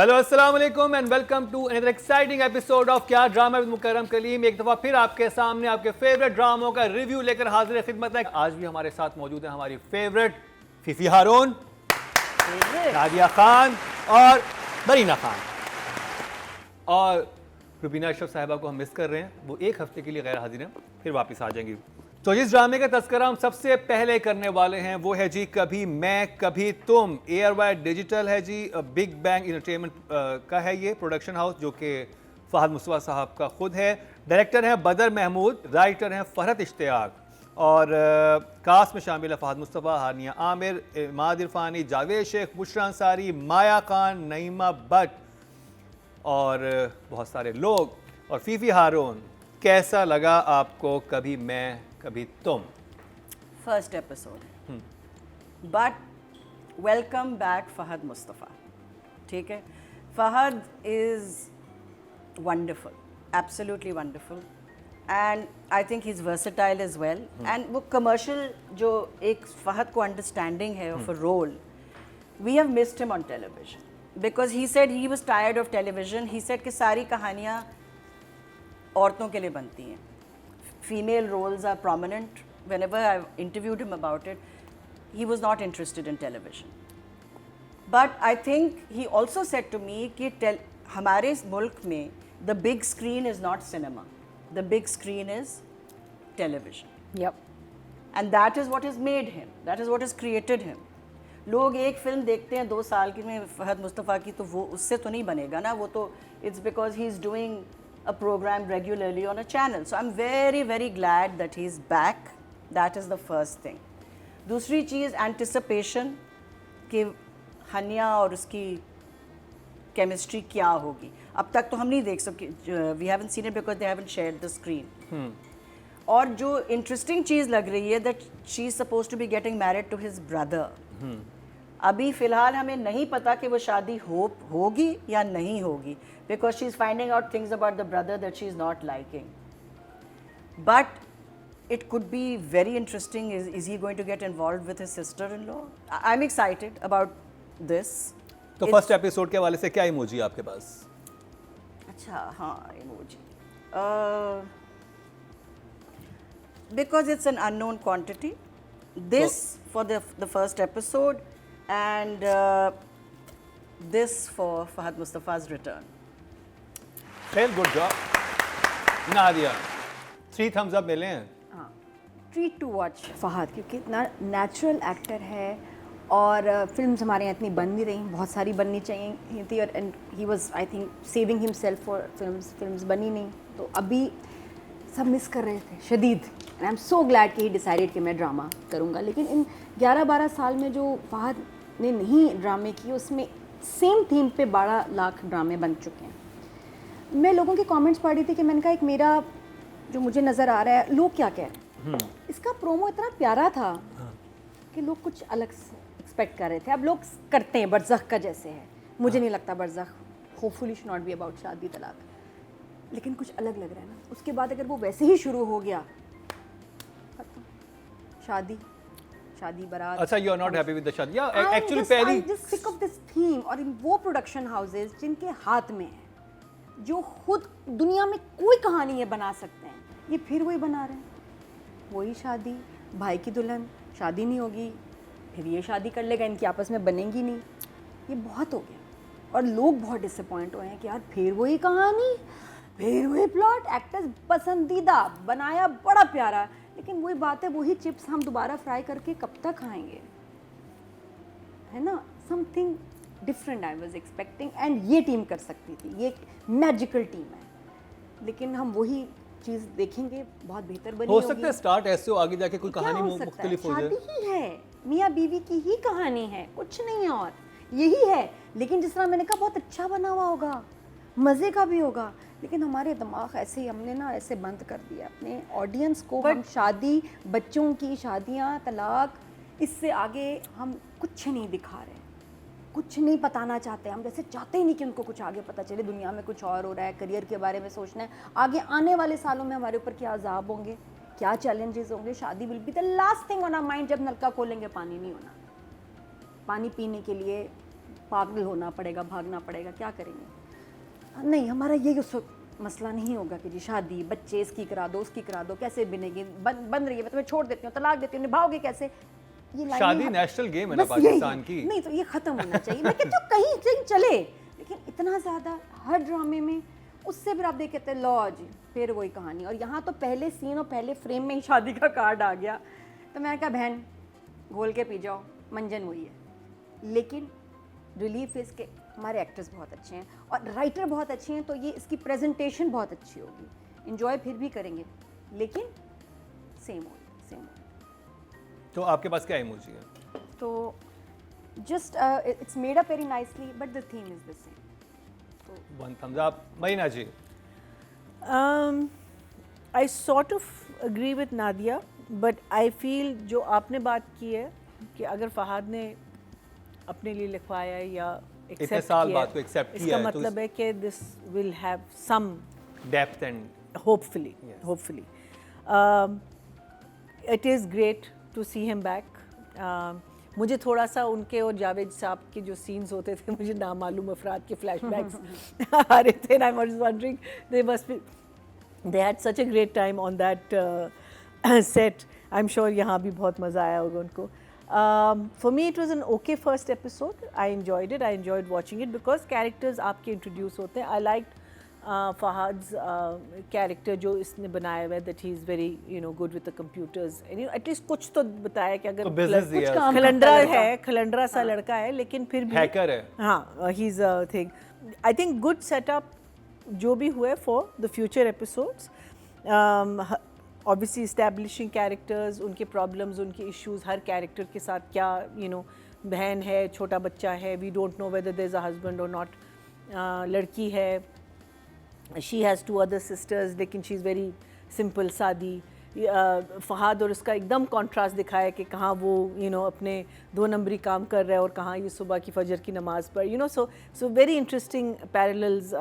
Hello अस्सलाम वालेकुम and welcome to another exciting episode of क्या ड्रामा विद मुकर्रम कलीम। एक दफ़ा फिर आपके सामने आपके फेवरेट ड्रामों का रिव्यू लेकर हाजिर खिदमत है। आज भी हमारे साथ मौजूद है हमारी फेवरेट फीफी हारून, नादिया खान और बरीना खान। और रुबीना अशरफ साहिबा को हम मिस कर रहे हैं, वो एक हफ्ते के लिए गैर हाजिर हैं, फिर वापस आ जाएंगी। तो जिस ड्रामे का तस्करा हम सबसे पहले करने वाले हैं वो है जी कभी मैं कभी तुम। एयर वाइड डिजिटल है जी, बिग बैंग इंटरटेनमेंट का है ये प्रोडक्शन हाउस, जो कि फहद मुस्तफ़ा साहब का खुद है। डायरेक्टर हैं बदर महमूद, राइटर हैं फरहत इश्तियाक, और कास्ट में शामिल है फहद मुस्तफ़ा, हानिया आमिर, इमाद इरफानी, जावेद शेख, बुशरा अंसारी, माया खान, नईमा भट्ट और बहुत सारे लोग। और फीफी हारून, कैसा लगा आपको कभी मैं कभी तुम? First episode, but welcome back Fahad Mustafa. ठीक है, Fahad is wonderful, absolutely wonderful, and I think he is versatile as well. And वो कमर्शियल जो एक फहद को अंडरस्टैंडिंग है of a role, we have missed him on television because he said he was tired of television. He said कि सारी कहानियाँ औरतों के लिए बनती हैं, female roles are prominent. Whenever I interviewed him about it, he was not interested in television. But I think he also said to me कि हमारे मुल्क में the big screen is not cinema. The big screen is television. Yep. And that is what has made him. That is what has created him. लोग एक film देखते हैं 2 साल की में फहद मुस्तफ़ा की, तो वो उससे तो नहीं बनेगा ना, वो तो it's because he is doing a program regularly on a channel. So I'm very, very glad that he's back. That is the first thing. दूसरी चीज़ anticipation कि हनिया और उसकी chemistry क्या होगी। अब तक तो हम नहीं देख सके, we haven't seen it because they haven't shared the screen. और जो interesting चीज़ लग रही है that she's supposed to be getting married to his brother. अभी फ़िलहाल हमें नहीं पता कि वो शादी होगी या नहीं होगी, because she's finding out things about the brother that she's not liking. But it could be very interesting. Is he going to get involved with his sister-in-law? I'm excited about this. तो first episode के हवाले से क्या emoji आपके पास? अच्छा हाँ, emoji because it's an unknown quantity. This for the first episode, and this for Fahad Mustafa's return. Well, good job. Nadia, 3 thumbs up मिले हैं। हाँ, ट्रीट टू वॉच फहद, क्योंकि इतना नेचुरल एक्टर है और फिल्म्स हमारे यहाँ इतनी बन नहीं रही, बहुत सारी बननी चाहिए थी, और and he was I think saving himself for films बनी नहीं, तो अभी सब मिस कर रहे थे शदीद। And I am so glad कि ही डिसाइडेड कि मैं ड्रामा करूँगा। लेकिन इन 11-12 साल में जो फहद ने नहीं ड्रामे किए, उसमें सेम थीम पे 12 लाख ड्रामे बन चुके हैं। मैं लोगों के कमेंट्स पढ़ रही थी कि मैंने कहा एक मेरा जो मुझे नज़र आ रहा है, लोग क्या कह रहे हैं। इसका प्रोमो इतना प्यारा था कि लोग कुछ अलग एक्सपेक्ट कर रहे थे। अब लोग करते हैं बरज़ख का जैसे है, मुझे नहीं लगता बरज़ख hopefully should not be about शादी तलाक, लेकिन कुछ अलग लग रहा है ना। उसके बाद अगर वो वैसे ही शुरू हो गया, शादी बारात। अच्छा, you are not happy with the शादी? या एक्चुअली आई पहली just sick of this theme. और इन वो प्रोडक्शन हाउसेस जिनके हाथ में है, जो खुद दुनिया में कोई कहानी ये बना सकते हैं, ये फिर वही बना रहे हैं। वही शादी, भाई की दुल्हन, शादी नहीं होगी, फिर ये शादी कर लेगा, इनकी आपस में बनेगी नहीं। ये बहुत हो गया और लोग बहुत डिसअपॉइंट हुए हैं कि यार फिर वही कहानी, फिर वही प्लॉट, एक्टर्स पसंदीदा बनाया बड़ा प्यारा, लेकिन वही बात है, वही चिप्स हम दोबारा फ्राई करके कब तक खाएंगे, है ना। Something different I was expecting, and ये टीम कर सकती थी, ये मैजिकल टीम है, लेकिन हम वही चीज़ देखेंगे, बहुत बेहतर बनी हो सकता है स्टार्ट ऐसे हो, आगे जाके कोई कहानी मुख्तलिफ हो जाए। शादी ही है, मियाँ बीवी की ही कहानी है, कुछ नहीं है और यही है। लेकिन जिस तरह मैंने कहा, बहुत अच्छा बना हुआ होगा, मज़े का भी होगा, लेकिन हमारे दिमाग ऐसे ही हमने ना ऐसे बंद कर दिया अपने ऑडियंस को। हम शादी, बच्चों की शादियाँ, तलाक, इससे आगे हम कुछ नहीं दिखा रहे, कुछ नहीं बताना चाहते। हम जैसे चाहते ही नहीं कि उनको कुछ आगे पता चले, दुनिया में कुछ और हो रहा है, करियर के बारे में सोचना है, आगे आने वाले सालों में हमारे ऊपर क्या अज़ाब होंगे, क्या चैलेंजेस होंगे। शादी will be the last thing on our mind. जब नलका खोलेंगे पानी नहीं होना, पानी पीने के लिए पागल होना पड़ेगा, भागना पड़ेगा, क्या करेंगे? नहीं, हमारा ये उस वक्त मसला नहीं होगा कि जी शादी, बच्चे, इसकी करा दो, उसकी करा दो, कैसे बनेगी, बन रही है, मैं तुम्हें छोड़ देती हूँ, तलाक देती हूँ, निभाओगे कैसे? ये लाइनें शादी नेशनल गेम है ना बस यही पाकिस्तान है। की। नहीं तो ये खत्म होना चाहिए। मैं कहती हूँ कहीं कहीं चले, लेकिन इतना ज़्यादा हर ड्रामे में, उससे फिर आप देख कहते हैं लो जी फिर वही कहानी। और यहाँ तो पहले सीन और पहले फ्रेम में ही शादी का कार्ड आ गया, तो मैंने कहा बहन घोल के पी जाओ, मंजन वही है। लेकिन रिलीफ इसके हमारे एक्टर्स बहुत अच्छे हैं और राइटर बहुत अच्छे हैं, तो ये इसकी प्रेजेंटेशन बहुत अच्छी होगी, इन्जॉय फिर भी करेंगे, लेकिन सेम हो। तो आपके पास क्या इमोजी है? तो just it's made up very nicely, but the theme is the same. One thumbs up. Marina ji? I sort of agree with Nadia, but I feel जो आपने बात की है कि अगर फहाद ने अपने लिए लिखवाया है या इतने accept साल किया बाद को accept इसका किया है, तो मतलब है कि this will have some depth and hopefully Yes. hopefully it is great to see him back. मुझे थोड़ा सा उनके और जावेद साहब के जो सीन्स होते थे, मुझे नामालूम अफराद के फ्लैशबैक्स आ रहे थे, and I was wondering they had such a great time on that set. I'm sure यहाँ भी बहुत मज़ा आया होगा उनको. For me it was an okay first episode. I enjoyed it. I enjoyed watching it because characters आपके introduce होते हैं. I liked Fahad's character जो इसने बनाया हुआ है, that he is very good with the computers, and at least कुछ तो बताया कि अगर तो business कुछ दिया काम उसने। खलंडरा है, खलंडरा सा लड़का है, लेकिन फिर भी हैकर है। हाँ, he's a thing. I think good setup जो भी हुए for the future episodes. Obviously establishing characters, उनके problems, उनके issues, हर character के साथ क्या बहन है, छोटा बच्चा है, we don't know whether there's a husband or not. लड़की है, she has 2 other sisters, लेकिन she's very simple, सादी. फहाद और उसका एकदम कॉन्ट्रास्ट दिखाया कि कहाँ वो अपने 2 नंबरी काम कर रहा है और कहाँ ये सुबह की फजर की नमाज पर so very interesting parallels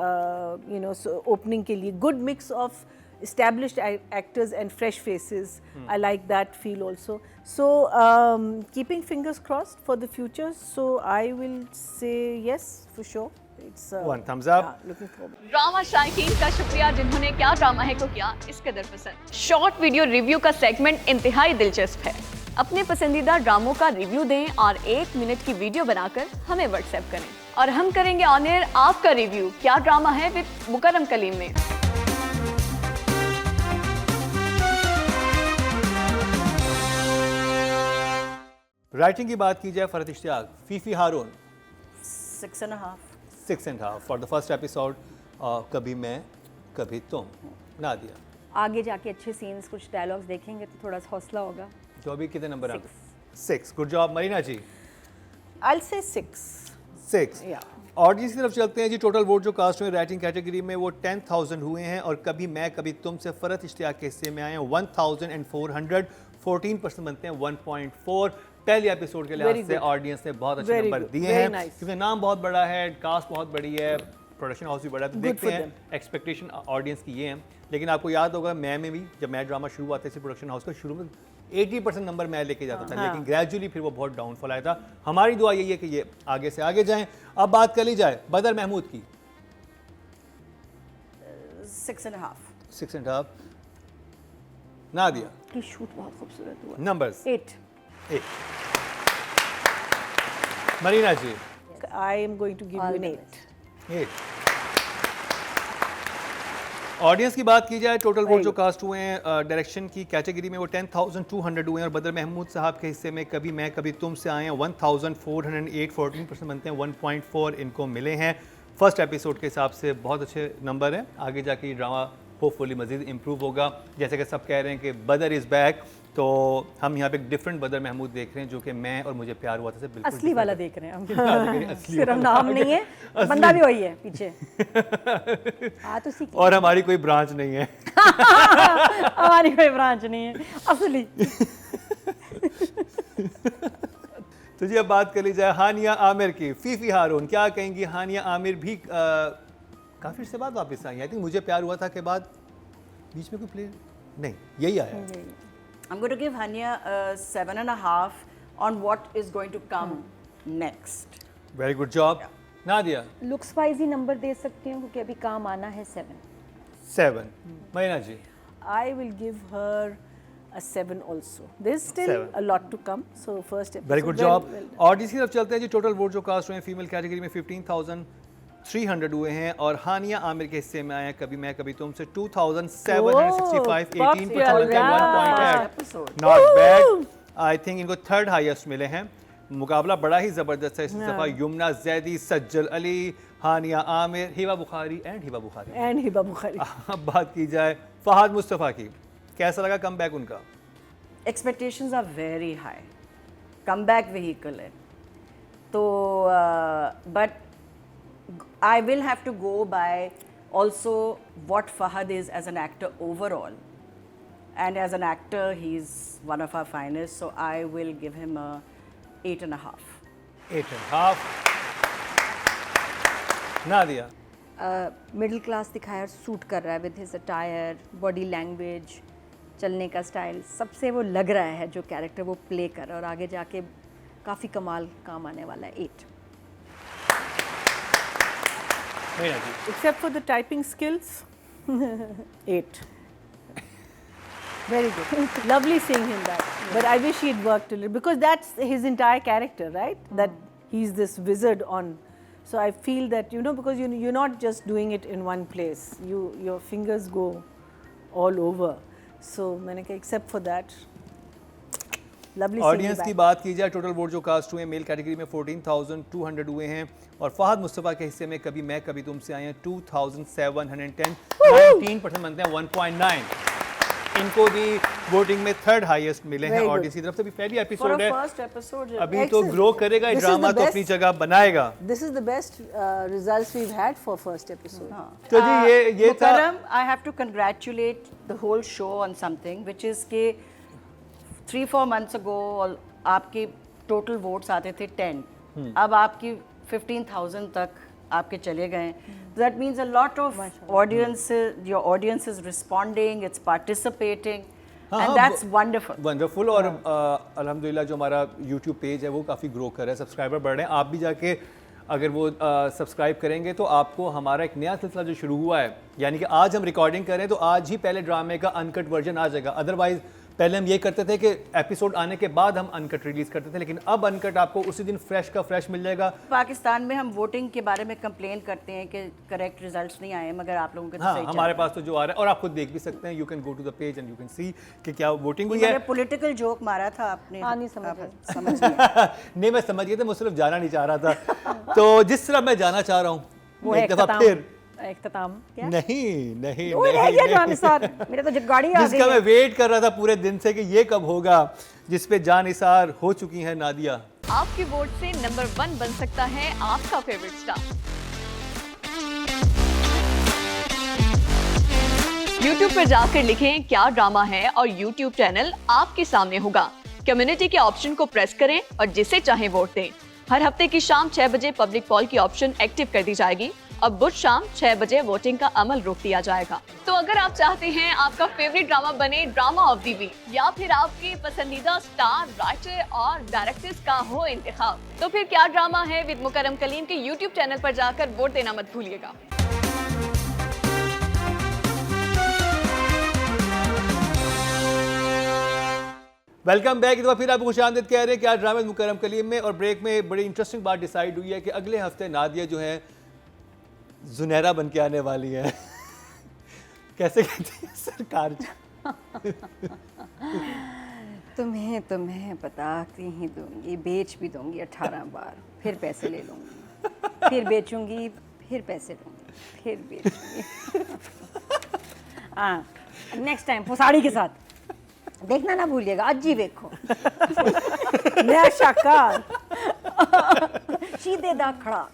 so opening के लिए good mix of established actors and fresh faces. I like that feel also. So keeping fingers crossed for the future, so I will say yes for sure. It's one thumbs up. yeah, looking forward. Drama शायकीन का शुक्रिया जिन्होंने क्या drama है को किया इस कदर पसंद। शॉर्ट वीडियो रिव्यू का सेगमेंट इंतहाई दिलचस्प है। अपने पसंदीदा ड्रामों का रिव्यू दें और 1 मिनट की वीडियो बनाकर हमें व्हाट्सएप करें और हम करेंगे ऑन एयर आपका रिव्यू क्या ड्रामा है विद मुकर्रम कलीम में। राइटिंग की बात की जाए, Farhat Ishtiaq, Fifi Haroon 6.5. 6.5 for the first episode. कभी मैं कभी तुम। नादिया? आगे जाके अच्छे सीन्स, कुछ डायलॉग्स देखेंगे तो थोड़ा सा हौसला होगा। जो अभी कितने नंबर हैं? 6। Good job. Marina ji? I'll say 6. 6। Yeah. Audience की तरफ चलते हैं जी। टोटल वोट जो कास्ट हुए राइटिंग कैटेगरी में वो 10,000 हुए हैं और कभी मैं कभी तुम से फरहत इश्तियाक के हिस्से में आए हैं 1,400। 14% बनते हैं 1.4। पहले एपिसोड के लिहाज से ऑडियंस ने बहुत अच्छे Very नंबर good. दिए Very हैं nice. क्योंकि नाम बहुत बड़ा है, कास्ट बहुत बड़ी है, प्रोडक्शन हाउस भी बड़ा है, तो Good देखते for हैं them. एक्सपेक्टेशन ऑडियंस की ये है। लेकिन आपको याद होगा मैं में भी जब मैं ड्रामा शुरू हुआ था इसी प्रोडक्शन हाउस का, शुरू में 80% नंबर मैं लेके जाता था, लेकिन ग्रेजुअली फिर वो बहुत डाउनफॉल आया था। हमारी दुआ यही है कि ये आगे से आगे जाएं। अब बात कर ली जाए बदर महमूद की। 6.5. 6.5। नादिया? की शूट बहुत खूबसूरत हुआ। Numbers? 8. 8। Marina ji? I am going to give All you an the 8. 8। Audience की बात की जाए, टोटल वोट जो कास्ट हुए हैं डायरेक्शन की कैटेगरी में वो 10,200 हुए हैं और बदर महमूद साहब के हिस्से में कभी मैं कभी तुम से आए हैं 1,408। 14% बनते हैं 1.4 इनको मिले हैं। फर्स्ट एपिसोड के हिसाब से बहुत अच्छे नंबर हैं। आगे जाके ये ड्रामा होपफुली मज़ीद इम्प्रूव होगा। जैसे कि सब कह रहे हैं कि बदर इज़ बैक, तो हम यहाँ पे एक डिफरेंट बदर महमूद देख रहे हैं जो कि मैं और मुझे प्यार हुआ था से बिल्कुल असली वाला different देख रहे हैं हम। है। असली सिर्फ वाला। नाम नहीं है, बंदा भी वही है पीछे। हाँ तो सीख और हमारी कोई ब्रांच नहीं है। हमारी कोई ब्रांच नहीं है असली। तो जी अब बात कर ली जाए हानिया आमिर की। फीफी हारून, क्या कहेंगी? हानिया आमिर भी काफ़ी से बाद वापस आई। आई थिंक मुझे प्यार हुआ था के बाद बीच में कोई प्ले नहीं, यही आया। I'm going to give Hania a 7.5 on what is going to come next. Very good job Nadia. Looks wise ही नंबर दे सकती हूँ क्योंकि अभी काम आना है 7। 7। Marina ji. I will give her a 7 also. There's still 7. a lot to come. So first episode. Very good well- job. well done. और जिसकी तरफ चलते हैं जी, टोटल वोट जो कास्ट हुए हैं फीमेल कैटेगरी में 15,300 हुए हैं और हानिया आमिर के हिस्से में आए हैं कभी मैं कभी तुम से 2,765, 18% बनते हैं, 1 point episode. Add, not bad. I think इनको थर्ड हाईएस्ट मिले हैं। मुकाबला बड़ा ही जबरदस्त है इस दफा। Yumna Zaidi, Sajal Ali, Hania Aamir, Hiba Bukhari and Hiba Bukhari. And Hiba Bukhari. अब बात की जाए फहद मुस्तफ़ा की, कैसा लगा कमबैक उनका? Expectations are very high. Comeback vehicle है. तो but I will have to go by also what Fahad is as an actor overall. And as an actor, he's one of our finest. So I will give him a 8.5. 8.5। Nadia. Middle class दिखाया और suit कर रहा है with his attire, body language, चलने का style, सबसे वो लग रहा है जो कैरेक्टर वो प्ले कर रहा है और आगे जाके काफ़ी कमाल काम आने वाला है। 8। मरीना जी। Except for the typing skills, 8. Very good. Lovely seeing him back. But I wish he'd worked a little because that's his entire character, right? That he's this wizard on. So I feel that because you're not just doing it in one place. Your fingers go all over. So मैंने कहा except for that, lovely seeing you audience की back. बात की जाए, total vote जो cast हुए हैं male category में 14,200 हुए हैं और फहद मुस्तफ़ा के हिस्से में कभी मैं कभी तुमसे आए हैं 2,710, 19% बनते हैं, 1.9। इनको भी वोटिंग में थर्ड हाईएस्ट मिले हैं Very good. ऑडियंस की तरफ से। भी पहली For a एपिसोड है, first episode, अभी तो Excellent. ग्रो करेगा This is ड्रामा, the तो अपनी best. जगह बनाएगा। This is the best results we've had for first episode. तो जी ये था। Mukarram, I have to congratulate the whole show on something, which is कि 3-4 months ago आपके total votes आते थे 10, अब आपकी 15,000 तक आपके चले गए। That means a lot of audience, your audience is responding, it's participating, हाँ, and हाँ, that's wonderful. वंडरफुल। और अल्हम्दुलिल्लाह जो हमारा यूट्यूब पेज है वो काफ़ी ग्रो कर रहा है, सब्सक्राइबर बढ़ रहे हैं। आप भी जाके अगर वो सब्सक्राइब करेंगे तो आपको हमारा एक नया सिलसिला जो शुरू हुआ है, यानी कि आज हम रिकॉर्डिंग कर रहे हैं तो आज ही पहले ड्रामे का अनकट वर्जन आ जाएगा। अदरवाइज पहले हम ये करते थे कि एपिसोड आने के बाद हम अनकट रिलीज करते थे, लेकिन अब अनकट आपको उसी दिन फ्रेश का फ्रेश मिल जाएगा। पाकिस्तान में हम वोटिंग के बारे में कंप्लेन करते हैं कि करेक्ट रिजल्ट्स नहीं आए, मगर आप लोगों के तो हाँ, सही चल हमारे रहा पास तो जो आ रहा है और आप खुद देख भी सकते हैं। You can go to the page and you can see कि क्या वोटिंग हुई है। है। मैंने पॉलिटिकल जोक मारा था आपने, हाँ, नहीं समझ आप आया। समझ गए। नहीं, मैं समझ गया था, मैं सिर्फ जाना नहीं चाह रहा था। तो जिस तरह मैं जाना चाह रहा हूँ वो एक दफा फिर इख्तिताम क्या? नहीं नहीं वो रह गया जान नहीं। निसार, मेरे तो गाड़ी आ जिसका गई मैं है। वेट कर रहा था पूरे दिन से कि ये कब होगा, जिस पे जान निसार हो चुकी है नादिया। आपके वोट से नंबर 1 बन सकता है आपका फेवरेट स्टार। YouTube पर जाकर लिखें क्या ड्रामा है और YouTube चैनल आपके सामने होगा। कम्युनिटी के ऑप्शन को प्रेस करें और जिसे चाहे वोट दें। हर हफ्ते की शाम 6 बजे पब्लिक पॉल की ऑप्शन एक्टिव कर दी जाएगी और बुध शाम 6 बजे वोटिंग का अमल रोक दिया जाएगा। तो अगर आप चाहते हैं आपका फेवरेट ड्रामा बने ड्रामा ऑफ द वीक या फिर आपके पसंदीदा स्टार, राइटर और डायरेक्टर्स का हो इंतखाब, तो फिर क्या ड्रामा है विद मुकर्रम कलीम के YouTube चैनल पर जाकर वोट देना मत भूलिएगा। Welcome back. एक बार फिर आपको खुशामदीद कह रहे हैं कि आज ड्रामे मुकर्रम कलीम में और ब्रेक में बड़ी इंटरेस्टिंग बात डिसाइड हुई है कि अगले हफ्ते नादिया जो है जुनैरा बन के आने वाली है। कैसे कहती है सरकार? तुम्हें बता के ही दूंगी, बेच भी दूंगी 18 बार, फिर पैसे ले लूंगी, फिर बेचूंगी, फिर पैसे लूंगी, फिर बेचूंगी। हाँ, नेक्स्ट टाइम पुसाड़ी के साथ देखना ना भूलिएगा, आज ही देखो। नया शाकार। शीदे दा खड़ाक,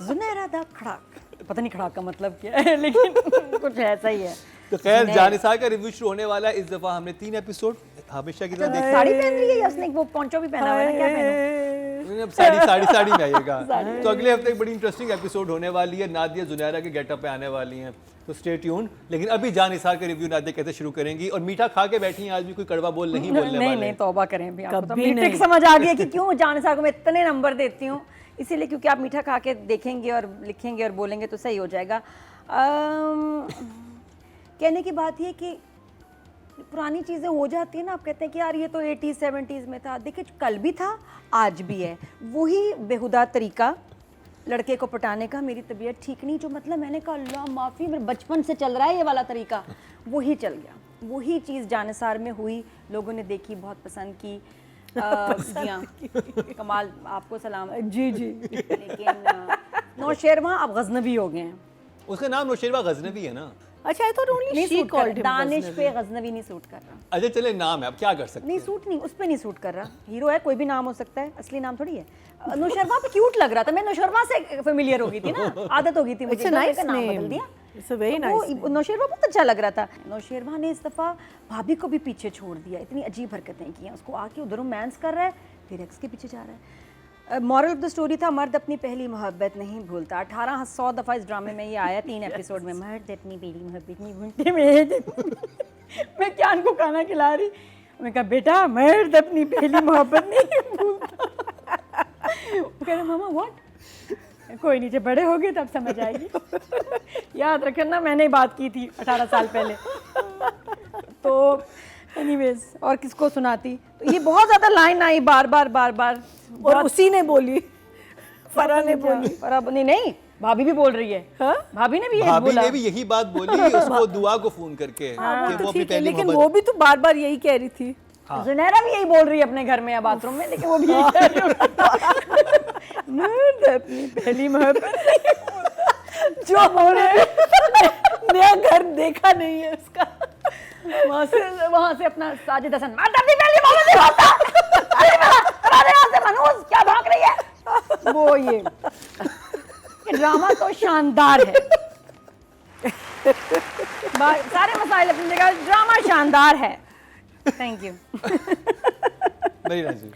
जुनैरा दा खड़ाक, पता नहीं खड़ाक का मतलब क्या है, लेकिन कुछ ऐसा ही है। तो खैर जानिसार का रिव्यू शुरू होने वाला है। इस दफा हमने 3 एपिसोड हमेशा की तरह देखे। साड़ी पहन रही है या उसने वो पोंचो भी पहना हुआ है ना, क्या पहना? अब साड़ी में आइएगा। तो अगले हफ्ते एक बड़ी इंटरेस्टिंग एपिसोड होने वाली है। नादिया जुनैरा के गेटअप पे आने वाली हैं, तो स्टे ट्यून। लेकिन अभी जानिसार का रिव्यू नादिया कैसे शुरू करेंगी और मीठा खा के बैठी हैं, आज भी कोई कड़वा बोल नहीं बोलने वाले। नहीं तौबा करें भी, आपको तो कभी मीट्रिक नहीं। समझ आ गई कि क्यों जानिसार को मैं इतने नंबर देती हूँ। इसीलिए क्योंकि आप मीठा खा के देखेंगे और लिखेंगे और बोलेंगे तो सही हो जाएगा। कहने की बात ये कि पुरानी चीज़ें हो जाती है ना, आप कहते हैं कि यार ये तो 80s 70s में था, देखिए कल भी था आज भी है, वही बेहुदा तरीका लड़के को पटाने का, मेरी तबीयत ठीक नहीं, जो मतलब मैंने कहा अल्लाह माफ़ी, मेरे बचपन से चल रहा है ये वाला तरीका, वही चल गया। वही चीज़ जानिसार में हुई, लोगों ने देखी, बहुत पसंद की। जी हाँ, कमाल, आपको सलाम। जी जी। लेकिन नौशेरवा अब गजनबी हो गए हैं। उसका नाम नौशेरवा गजनवी है ना। अच्छा, आई थॉट ओनली नहीं शी सूट कर कॉल्ड रहा, हिम दानिश पे गजनवी नहीं सूट कर रहा। अच्छा चले, नाम है, अब क्या कर सकते नहीं हैं। सूट नहीं, उस पे नहीं सूट कर रहा। हीरो है, कोई भी नाम हो सकता है, असली नाम थोड़ी है। नौशेरवा पे क्यूट लग रहा था, मैं नौशेरवा से फेमिलियर हो गई थी ना, आदत हो गई थी मुझे, It's a तो nice मैंने नाम name. बदल दिया। It's a very तो nice वो नौशेरवा बहुत अच्छा लग रहा था। नौशेरवा ने इस दफ़ा भाभी को भी पीछे छोड़ दिया, इतनी अजीब हरकतें की हैं, उसको आके उधर रोमांस कर रहा है, फिर एक्स के पीछे जा रहा है। मॉरल ऑफ द स्टोरी था, मर्द अपनी पहली मोहब्बत नहीं भूलता। 1800 दफ़ा इस ड्रामे में ये आया, 3 एपिसोड में, मर्द अपनी पहली मोहब्बत नहीं भूलते। मैं क्या को खाना खिला रही, मैं कहा बेटा मर्द अपनी पहली मोहब्बत नहीं भूलता। कह रहे मामा व्हाट, कोई नहीं, जब बड़े हो गए तब समझ आएगी। याद रखना मैंने बात की थी 18 साल पहले। तो एनीवेज, और किसको सुनाती, तो ये बहुत ज़्यादा लाइन आई बार बार और उसी ने बोली, फरा ने बोली। पर अब नहीं, भाभी भी बोल रही है। हाँ? भाभी ने भी यही भाभी बोला। ने भी यही बात बोली उसको दुआ को फोन करके कि तो वो अपनी ठीक है, पहली लेकिन वो मोहब्बत। भी तो बार बार यही कह रही थी। जुनैरा भी यही बोल रही है अपने घर में या बाथरूम में, लेकिन वो भी यही कह रही है। मर्द अपनी पहली मोहब्बत जो नया घर देखा नहीं है उसका, वहां से अपना साजिद हसन, मर्द अपनी पहली मोहब्बत नहीं होता। अरे यहाँ से मनूस क्या भाग रही है। वो ये ड्रामा तो शानदार है। सारे मसाइल अपनी जगह, ड्रामा शानदार है। Thank you. नहीं राजी।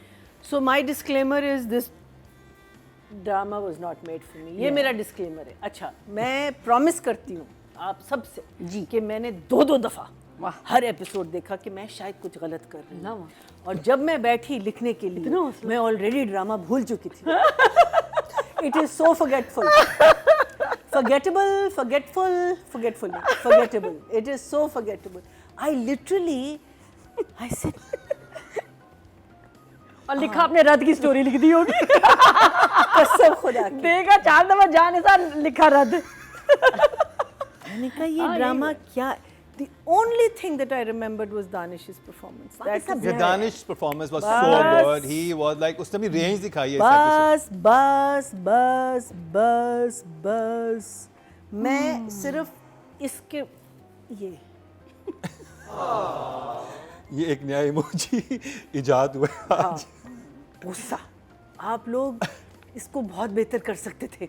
So my disclaimer is this drama was not made for me. ये मेरा डिस्क्लेमर है। अच्छा, मैं प्रॉमिस करती हूँ आप सबसे जी कि मैंने 2-2 दफ़ा हर एपिसोड देखा कि मैं शायद कुछ गलत कर रही हूँ, और जब मैं बैठी लिखने के लिए मैं ऑलरेडी ड्रामा भूल चुकी थी। It is so forgetful, forgettable. It is so forgettable. I literally, I said, और लिखा अपने रद की स्टोरी लिख दी होगी। कसम खुदा की। देखा 4 दफा जाने सार लिखा रद। मैंने कहा ये ड्रामा क्या? The only thing that I remembered was Danish's performance. That The Danish performance was so बस। good. He was like उसने भी रेंज दिखाई है इस episode। बस मैं सिर्फ इसके ये ये एक नया इमोजी इजाद हुआ है आज। गुस्सा, आप लोग इसको बहुत बेहतर कर सकते थे।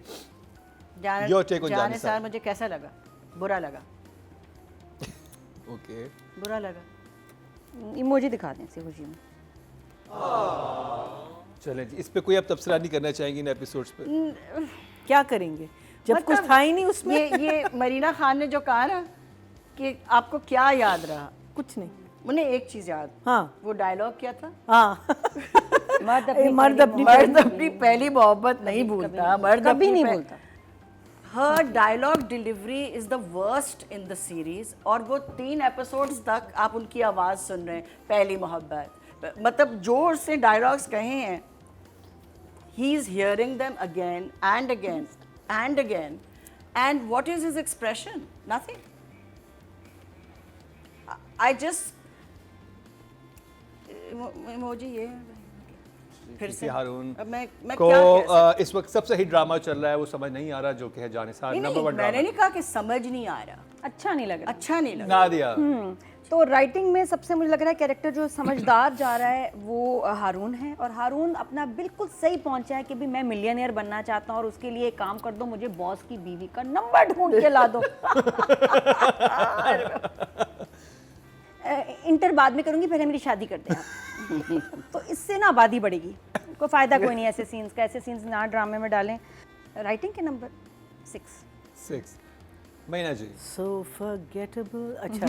Your take on जाने जाने सार मुझे कैसा लगा? बुरा लगा, ओके। बुरा लगा। इमोजी दिखा दें इसी खुशी में। चलें जी, इस पे कोई आप तबसरा नहीं करना चाहेंगे इन एपिसोड्स पे? क्या करेंगे जब कुछ था ही नहीं उसमें? ये मरीना खान ने जो कहा ना कि आपको क्या याद रहा, कुछ नहीं। मुझे एक चीज याद, हाँ वो डायलॉग क्या था? हाँ मर्द अपनी मर्द अपनी पहली मोहब्बत नहीं भूलता, मर्द कभी अपनी नहीं भूलता। हर dialogue delivery is the worst in the series, और वो 3 एपिसोड्स तक आप उनकी आवाज़ सुन रहे हैं, पहली मोहब्बत, मतलब जो उसने डायलॉग्स कहे हैं, he is hearing them again and again and again, and what is his expression? Nothing. I just emoji ये फिर से हारून अब मैं को क्या कह सकती इस वक्त सबसे हिट ड्रामा चल रहा है, वो समझ नहीं आ रहा, जो कि है जानिसार नहीं, नंबर 1 मैंने ड्रामा। नहीं कहा कि समझ नहीं आ रहा, अच्छा नहीं लग रहा। अच्छा नहीं लगा। नादिया, तो राइटिंग में सबसे मुझे लग रहा है कैरेक्टर जो समझदार जा रहा है वो हारून है, और हारून अपना बिल्कुल सही पहुंचा है कि भी मैं मिलियनेयर बनना चाहता हूँ और उसके लिए एक काम कर दो, मुझे बॉस की बीवी का नंबर ढूंढ के ला दो। इंटर बाद में करूंगी, पहले मेरी शादी करते हैं आप। तो इससे ना आबादी बढ़ेगी, कोई फ़ायदा कोई नहीं ऐसे सीन्स का, ऐसे सीन्स ना ड्रामे में डालें। राइटिंग के नंबर 6। महीना जी। So forgettable। अच्छा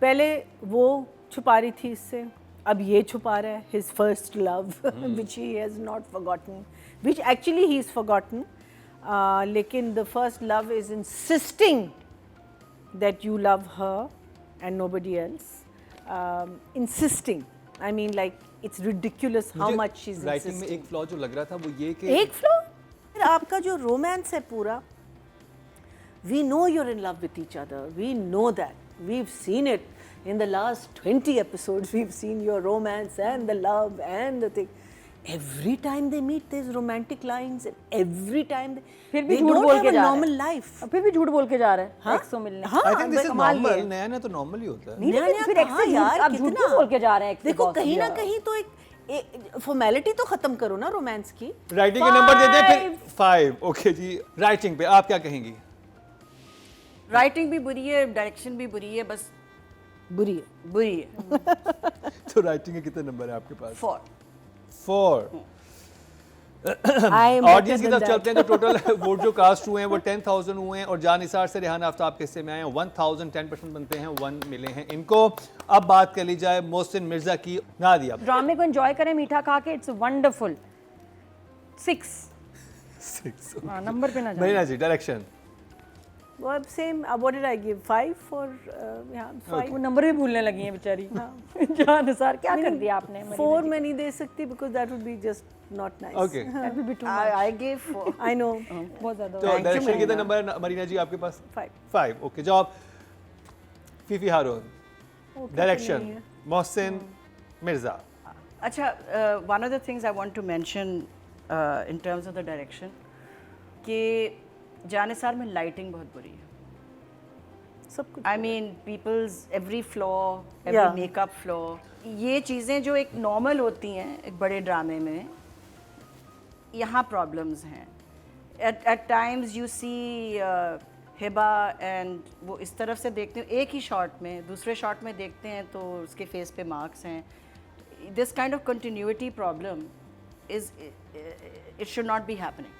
पहले वो छुपा रही थी इससे, अब ये छुपा रहा है his first love which he has not forgotten, which actually he is forgotten. लेकिन the first love is insisting that you love her and nobody else. Insisting. I mean, like it's ridiculous how much she's writing में insisting. एक flaw जो लग रहा था वो ये कि एक फ्लो आपका जो रोमांस है पूरा, we know you're in love with each other, we know that, we've seen it in the last 20 episodes, we've seen your romance and the love and the thing. Every time they meet there's romantic lines and every time फिर भी they झूठ don't बोल have के a जा normal रहे हैं life. फिर भी झूठ बोल के जा रहे हैं हाँ? 100 मिलने हाँ, आई थिंक दिस इज कमाल ही है। नॉर्मल, नया नया तो नॉर्मल ही होता है। नहीं, नया लेकिन नया फिर कहाँ एक्सेस यार, आप झूठ कितना? क्यों बोल के जा रहे हैं ex के देखो boss कहीं ना भैया? कहीं तो एक फॉर्मेलिटी तो खत्म करो ना रोमांस की. राइटिंग के नंबर दे दें फिर 5. ओके जी, राइटिंग पे आप क्या कहेंगी? राइटिंग भी बुरी है, डायरेक्शन भी बुरी है, बस बुरी है. बुरी है. तो राइटिंग के कितने नंबर है आपके पास? 4. 4. I am ऑडियंस की better तरफ than चलते हैं। तो टोटल वोट जो कास्ट हुए हैं वो 10,000 हुए हैं और जानिसार से रेहान आफ्ताब के हिस्से में आए हैं 1,000, 10% बनते हैं, 1 मिले हैं इनको। अब बात कर ली जाए मोहसिन मिर्जा की। नादिया ड्रामे को एंजॉय करें मीठा खा के, इट्स वंडरफुल. 6. 6. हाँ, नंबर पे ना जाए. मरीना जी direction Well, same. What did I give? 5 for yeah, 5. वो नंबर भी भूलने लगी हैं बेचारी. जान सर क्या कर दिया आपने? 4 मैं नहीं दे सकती because that would be just not nice. Okay. That will be too I gave 4. I know. बहुत ज्यादा. तो डायरेक्शन कितने नंबर है मरीना जी आपके पास? 5. 5. ओके जवाब फीफी हारून। डायरेक्शन मोहसिन मिर्जा। अच्छा, one of the things I want to mention in terms of the direction कि जानिसार में लाइटिंग बहुत बुरी है. सब कुछ. I mean, people's every flaw, every Yeah. makeup flaw. ये चीज़ें जो एक नॉर्मल होती हैं एक बड़े ड्रामे में, यहाँ प्रॉब्लम्स हैं. At times you see Hiba and वो इस तरफ से देखते हैं एक ही शॉट में, दूसरे शॉट में देखते हैं तो उसके फेस पे मार्क्स हैं. This kind of continuity problem is it should not be happening.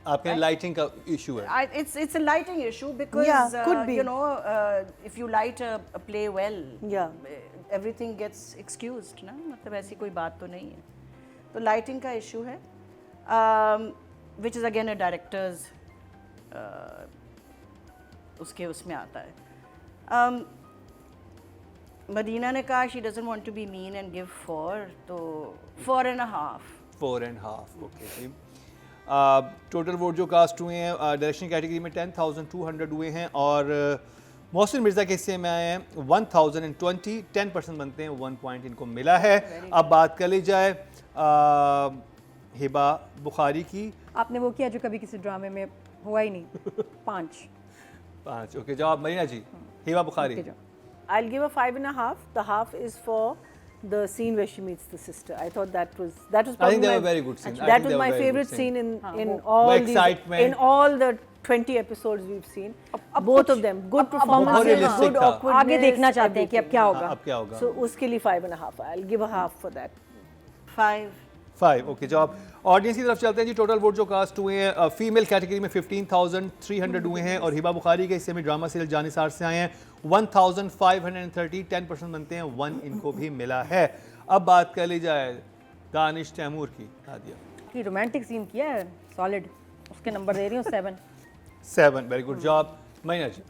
आपके लाइटिंग का इशू है? It's a lighting issue because Yeah, could be. you know if you light a play well, Yeah. everything gets excused ना, मतलब ऐसी कोई बात तो नहीं है. तो lighting का issue है, which is again a director's उसके उसमें आता है. मदीना ने कहा she doesn't want to be mean and give 4, तो 4.5. 4.5. ओके जी। टोटल वोट जो कास्ट हुए हैं डायरेक्शन कैटेगरी में 10,200 हुए हैं और मोहसिन मिर्जा के हिस्से में आए हैं 1,020, 10% बनते हैं, 1 पॉइंट इनको मिला है। अब बात कर ली जाए हिबा बुखारी की। आपने वो किया जो कभी किसी ड्रामे में हुआ ही नहीं. 5. ओके जवाब मरीना जी। Hiba Bukhari. I'll give a 5.5. The half is for the scene where she meets the sister. I thought that was I think probably they my, were very good scene. I That think was they were my very favorite good scene scene. in वो all these, excitement. in all the 20 episodes we've seen. Both of them good बहुत performances, realistic good था। awkwardness. आगे देखना चाहते हैं कि अब क्या हाँ, होगा. अब क्या होगा? So उसके लिए 5.5. I'll give a half for that. 5. 5. Okay जवाब ऑडियंस की तरफ चलते हैं जी। टोटल वोट जो कास्ट हुए हैं फीमेल कैटेगरी में 15,300 हुए हैं और हिबा बुखारी के हिस्से में ड्रामा सीरियल जानिसार से आए हैं 1,530, 10% बनते हैं, 1 इनको भी मिला है। अब बात कर ली जाए दानिश तैमूर की। नादिया कि रोमांटिक सीन किया है सॉलिड, उसके नंबर दे रही हूँ 7. 7. Very good job Marina ji.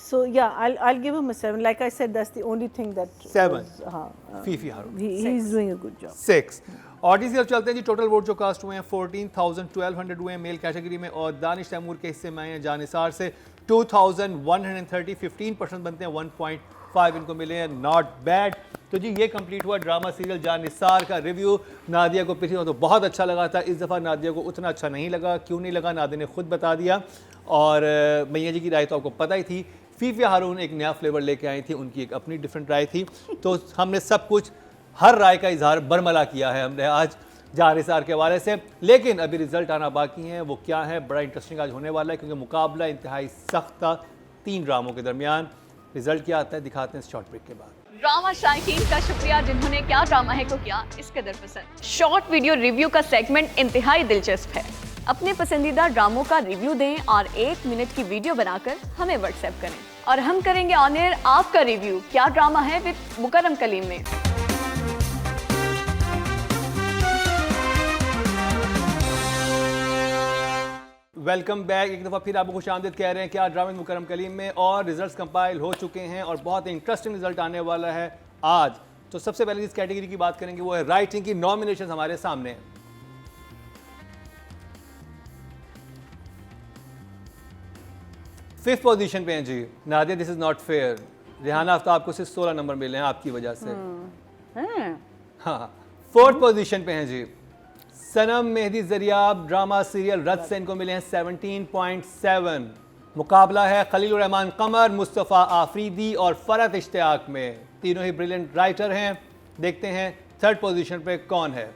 So yeah, I'll give him a 7. Like I said, that's the only thing that 7. was, Fifi Haroon. he's doing a good job. 6. Audience की तरफ चलते हैं जी। टोटल वोट जो कास्ट हुए हैं 14,1200 हुए हैं मेल कैटेगरी में और दानिश तैमूर के हिस्से में आए हैं जानिसार से 2,130, 15% बनते हैं, 1.5 इनको मिले हैं। Not bad. तो जी ये कंप्लीट हुआ ड्रामा सीरियल जानिसार का रिव्यू। नादिया को पिछली बार तो बहुत अच्छा लगा था, इस दफ़ा नादिया को उतना अच्छा नहीं लगा। क्यों नहीं लगा नादिया ने खुद बता दिया और मैया जी की राय तो आपको पता ही थी। फीफी हारून एक नया फ्लेवर लेके आई थी, उनकी एक अपनी डिफरेंट राय थी। तो हमने सब कुछ हर राय का इजहार बरमला किया है हमने आज जानिसार के हवाले से, लेकिन अभी रिजल्ट आना बाकी हैं। वो क्या है, बड़ा इंटरेस्टिंग आज होने वाला है क्योंकि मुकाबला इंतहाई सख्त था 3 ड्रामों के दरमियान। रिजल्ट क्या आता है दिखाते हैं शॉर्ट ब्रेक के बाद। ड्रामा शायकीन का शुक्रिया जिन्होंने क्या ड्रामा है को किया इस कदर पसंद। शॉर्ट वीडियो रिव्यू का सेगमेंट इंतहाई दिलचस्प है। अपने पसंदीदा ड्रामों का रिव्यू दें और 1 मिनट की वीडियो बनाकर हमें व्हाट्सएप करें और हम करेंगे ऑन एयर आपका रिव्यू क्या ड्रामा है विद मुकरम कलीम में। Welcome back. एक दफ़ा फिर आपको खुशामदीद कह रहे हैं क्या ड्रामा मुकरम कलीम में, और रिजल्ट्स कंपाइल हो चुके हैं और बहुत इंटरेस्टिंग रिजल्ट आने वाला है आज। तो सबसे पहले जिस कैटेगरी की बात करेंगे वो है राइटिंग की। नॉमिनेशन हमारे सामने हैं। फिफ्थ पोजीशन पे हैं जी Nadia, this is not fair. Rehana Aftab को सिर्फ 16 नंबर मिले हैं आपकी वजह से। हाँ, फोर्थ पोजीशन पे हैं जी सनम मेहदी जरियाब, ड्रामा सीरियल रद से इनको मिले हैं 17.7। मुकाबला है खलील रहमान कमर, मुस्तफ़ा आफरीदी और फरहत इश्तियाक में। तीनों ही ब्रिलियंट राइटर हैं। देखते हैं थर्ड पोजीशन पे कौन है।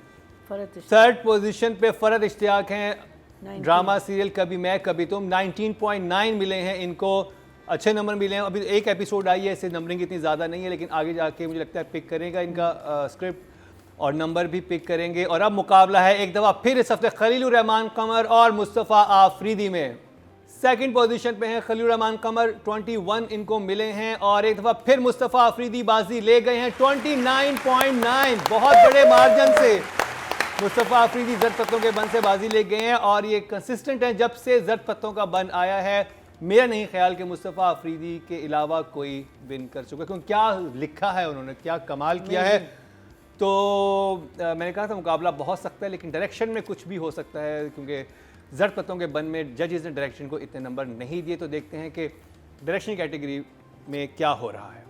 थर्ड पोजीशन पे फरहत इश्तियाक हैं। ड्रामा सीरियल कभी मैं कभी तुम, 19.9 मिले हैं इनको। अच्छे नंबर मिले हैं। अभी एक एपिसोड आई है, इससे नंबरिंग इतनी ज़्यादा नहीं है, लेकिन आगे जाके मुझे लगता है पिक करेगा इनका स्क्रिप्ट और नंबर भी पिक करेंगे। और अब मुकाबला है एक दफ़ा फिर इस हफ्ते खलील रहमान कमर और मुस्तफ़ा आफरीदी में। सेकंड पोजीशन पे हैं खलील रहमान कमर, 21 इनको मिले हैं, और एक दफ़ा फिर मुस्तफ़ा आफरीदी बाजी ले गए हैं 29.9, बहुत बड़े मार्जिन से मुस्तफ़ा आफरीदी जर्द पत्तों के बन से बाजी ले गए हैं। और ये कंसिस्टेंट हैं जब से जर्द पत्तों का बन आया है। मेरा नहीं ख्याल कि मुस्तफ़ा आफरीदी के अलावा कोई विन कर चुका, क्योंकि क्या लिखा है उन्होंने, क्या कमाल किया है। तो मैंने कहा था मुकाबला बहुत सख्त है, लेकिन डायरेक्शन में कुछ भी हो सकता है, क्योंकि जर्द पत्तों के बन में जजेस ने डायरेक्शन को इतने नंबर नहीं दिए। तो देखते हैं कि डायरेक्शन कैटेगरी में क्या हो रहा है।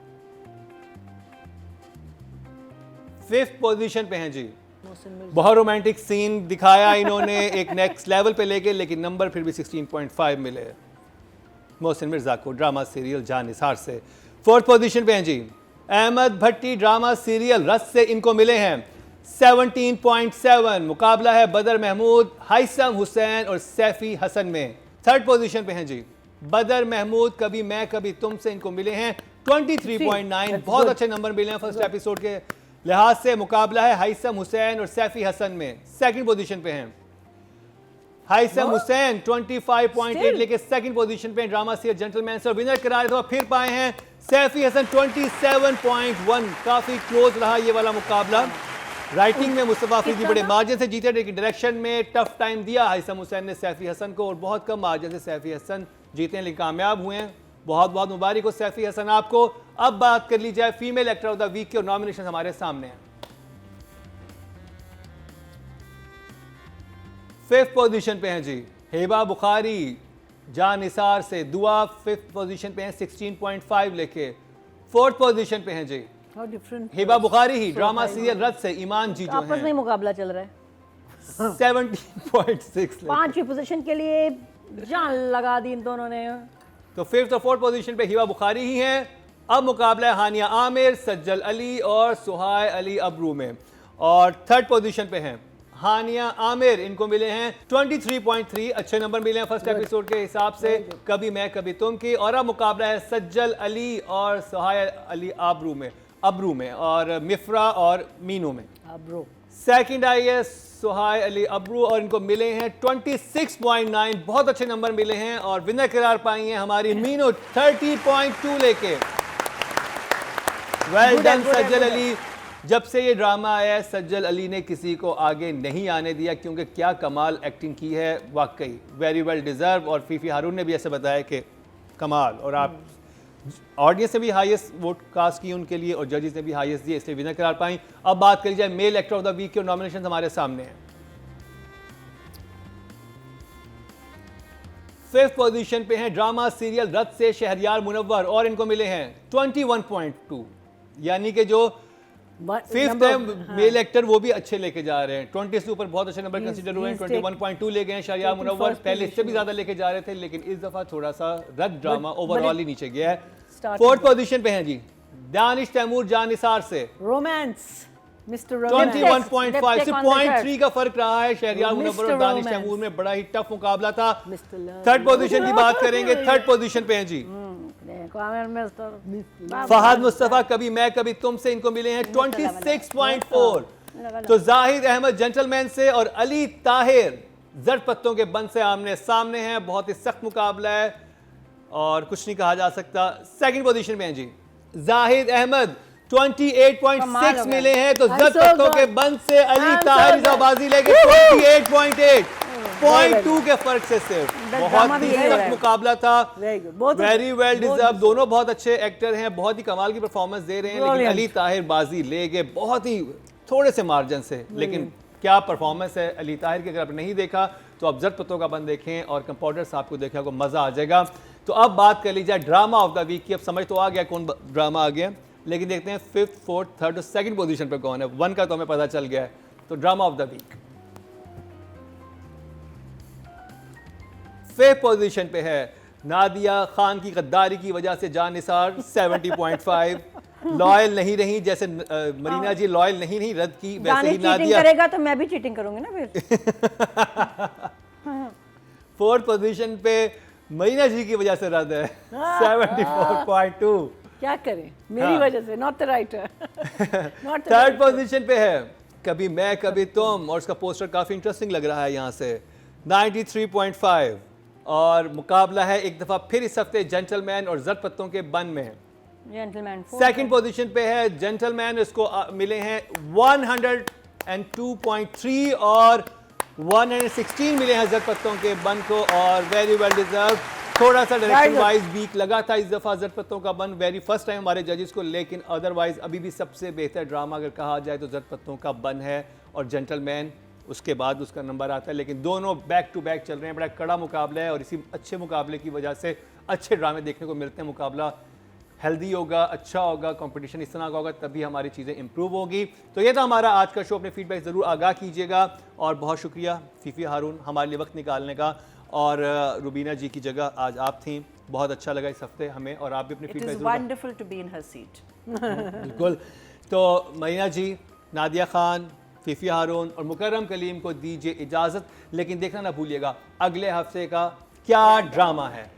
फिफ्थ पोजीशन पे हैं जी, बहुत रोमांटिक सीन दिखाया इन्होंने एक नेक्स्ट लेवल पे लेके, लेकिन नंबर फिर भी 16.5 मिले मोहसिन मिर्जा को, ड्रामा सीरियल जान निसार से। फोर्थ पोजीशन पे हैं जी अहमद भट्टी, ड्रामा सीरियल रस से इनको मिले हैं 17.7। मुकाबला है बदर महमूद, हाइसम हुसैन और सैफी हसन में। थर्ड पोजीशन पे हैं जी बदर महमूद, कभी मैं कभी तुम से इनको मिले हैं 23.9। बहुत अच्छे नंबर मिले हैं फर्स्ट एपिसोड के लिहाज से। मुकाबला है हाइसम हुसैन और सैफी हसन में। सेकंड पोजीशन पे हैं हाइसम हुसैन 25.8 लेके सेकंड पोजीशन पे ड्रामा सीरियल जेंटलमैन से। विनर करार तो फिर पाए हैं सैफी हसन 27.1। काफी क्लोज रहा ये वाला मुकाबला। राइटिंग में मुस्तफ़ा आफरीदी बड़े मार्जिन से जीते, लेकिन डायरेक्शन में टफ टाइम दिया हाइसम हुसैन ने सैफी हसन को, और बहुत कम मार्जिन से सैफी हसन जीते हैं, लेकिन कामयाब हुए हैं। बहुत बहुत मुबारक हो सैफी हसन आपको। अब बात कर ली जाए female actor of the week की, और नॉमिनेशन हमारे सामने हैं। फिफ्थ पोजीशन पे हैं जी हिबा बुखारी, जान निसार से दुआ। फिफ्थ पोजीशन पे हैं 16.5 लेके। फोर्थ पोजीशन पे हैं जी हिबा बुखारी ही, ड्रामा सीरियल रद से ईमान जी जो आपस में हैं मुकाबला चल रहा है 17.6 पांचवी पोजीशन के लिए जान लगा दी इन दोनों ने। तो फिफ्थ और फोर्थ पोजीशन पे हिबा बुखारी ही हैं। अब मुकाबला है हानिया आमिर, सज्जल अली और सुहाय अली अबरू में। और थर्ड पोजीशन पे हैं हानिया आमिर, इनको मिले हैं 23.3। अच्छे नंबर मिले हैं फर्स्ट एपिसोड के हिसाब से कभी मैं कभी तुम की। और अब मुकाबला है सज्जल अली और सुहाय अली अबरू में और मिफ्रा और मीनू में। सेकंड आई है सुहाय अली अबरू और इनको मिले हैं 26.9। बहुत अच्छे नंबर मिले हैं और विनर करार पाई हैं हमारी मीनू 30.2 लेके। वेल डन सज्जल अली। जब से ये ड्रामा आया है सज्जल अली ने किसी को आगे नहीं आने दिया, क्योंकि क्या कमाल एक्टिंग की है, वाकई वेरी वेल डिजर्व। और फीफी हारून ने भी ऐसे बताया कि कमाल, और आप ऑडियंस ने भी हाईएस्ट वोट कास्ट की उनके लिए और जजेस ने भी हाईएस्ट दिए, इसलिए विनर करार पाई। अब बात करी जाए male actor of the week की, और नॉमिनेशन हमारे सामने हैं। फिफ्थ पोजीशन पे हैं ड्रामा सीरियल रद से शहरयार मुनव्वर, और इनको मिले हैं 21.2, यानी कि जो फिफ्थ है मेल एक्टर वो भी अच्छे लेके जा रहे हैं। 20 से ऊपर बहुत अच्छे नंबर कंसीडर हुए हैं। 21.2 ले गए हैं शहरयार मुनव्वर। पहले इससे भी ज्यादा लेके जा रहे थे, लेकिन इस दफा थोड़ा सा रद ड्रामा ओवरऑल ही नीचे गया है। फोर्थ पोजीशन पे हैं जी दानिश तैमूर, जान निसार से रोमांस मिस्टर 21.5 से 0.3 का फर्क रहा है शहरयार मुनव्वर और दानिश तैमूर में। बड़ा ही टफ मुकाबला था। थर्ड पोजीशन की बात करेंगे। थर्ड पोजीशन पे हैं जी फहद मुस्तफा, कभी मैं कभी तुम से, इनको मिले हैं 26.4। तो जाहिद अहमद जेंटलमैन से और अली ताहिर जर्द पत्तों के बन से आमने सामने हैं। बहुत ही सख्त मुकाबला है और कुछ नहीं कहा जा सकता। सेकंड पोजीशन में हैं जी जाहिद अहमद, 28.6 मिले हैं। तो जर्द पत्तों के बन से अली ताहिर बाजी लेके 28.8। 0.2 के फर्क से सिर्फ। बहुत drama भी ही यही हो रहा सख्त है। मुकाबला था। Very good. Both very well both deserve. दोनों बहुत अच्छे एक्टर हैं, बहुत ही कमाल की परफॉर्मेंस दे रहे हैं, लेकिन Brilliant. अली ताहिर बाजी ले गए बहुत ही थोड़े से मार्जिन से। लेकिन क्या परफॉर्मेंस है अली ताहिर की, अगर आपने नहीं देखा तो आप जट पत्तों का बंद देखें और कंपाउंडर साहब को देखें, आपको मज़ा आ जाएगा। तो अब बात कर ली जाए ड्रामा ऑफ द वीक की। अब समझ तो आ गया कौन ड्रामा आ गया, लेकिन देखते हैं 5th, 4th, 3rd और 2nd पोजीशन पे कौन है। 1 का तो हमें पता चल गया है। तो drama of the week 5th position पे है नादिया खान की गद्दारी की वजह से जान निसार 70.5। लॉयल नहीं रही, जैसे मरीना जी लॉयल नहीं रद्द की, वैसे गाने ही चीटिंग नादिया। करेगा तो मैं भी चीटिंग करूंगी ना फिर। 4th पोजीशन पे मरीना जी की वजह से रद्द है 74.2। क्या करें, मेरी हाँ। वजह से, not the writer. 3rd position पे है कभी मैं कभी तुम, और उसका पोस्टर काफी इंटरेस्टिंग लग रहा है यहाँ से 93.5। और मुकाबला है एक दफा फिर इस हफ्ते जेंटलमैन और जट पत्तों के बन में। जेंटलमैन 2nd पोजीशन पे है जेंटलमैन, इसको मिले हैं 102.3 और 116 मिले हैं जट पत्तों के बन को, और वेरी वेल डिजर्व। थोड़ा सा डायरेक्शन वाइज वीक लगा था इस दफा जट पत्तों का बन, वेरी फर्स्ट टाइम हमारे जजेस को, लेकिन अदरवाइज अभी भी सबसे बेहतर ड्रामा अगर कहा जाए तो जट पत्तों का बन है, और जेंटलमैन उसके बाद उसका नंबर आता है। लेकिन दोनों बैक टू बैक चल रहे हैं, बड़ा कड़ा मुकाबला है, और इसी अच्छे मुकाबले की वजह से अच्छे ड्रामे देखने को मिलते हैं। मुकाबला हेल्दी होगा, अच्छा होगा, कंपटीशन इस तरह का होगा, तभी हमारी चीज़ें इंप्रूव होगी। तो ये था हमारा आज का शो। अपने फीडबैक ज़रूर आगाह कीजिएगा, और बहुत शुक्रिया फीफी हारून हमारे लिए वक्त निकालने का, और रुबीना जी की जगह आज आप थीं। बहुत अच्छा लगा इस हफ्ते हमें, और आप भी अपनी It फीडबैक is ज़रूर wonderful to be in her seat. बिल्कुल। तो मरीना जी, नादिया खान, फीफी हारून और मुकर्रम कलीम को दीजिए इजाज़त, लेकिन देखना ना भूलिएगा अगले हफ्ते का क्या ड्रामा है।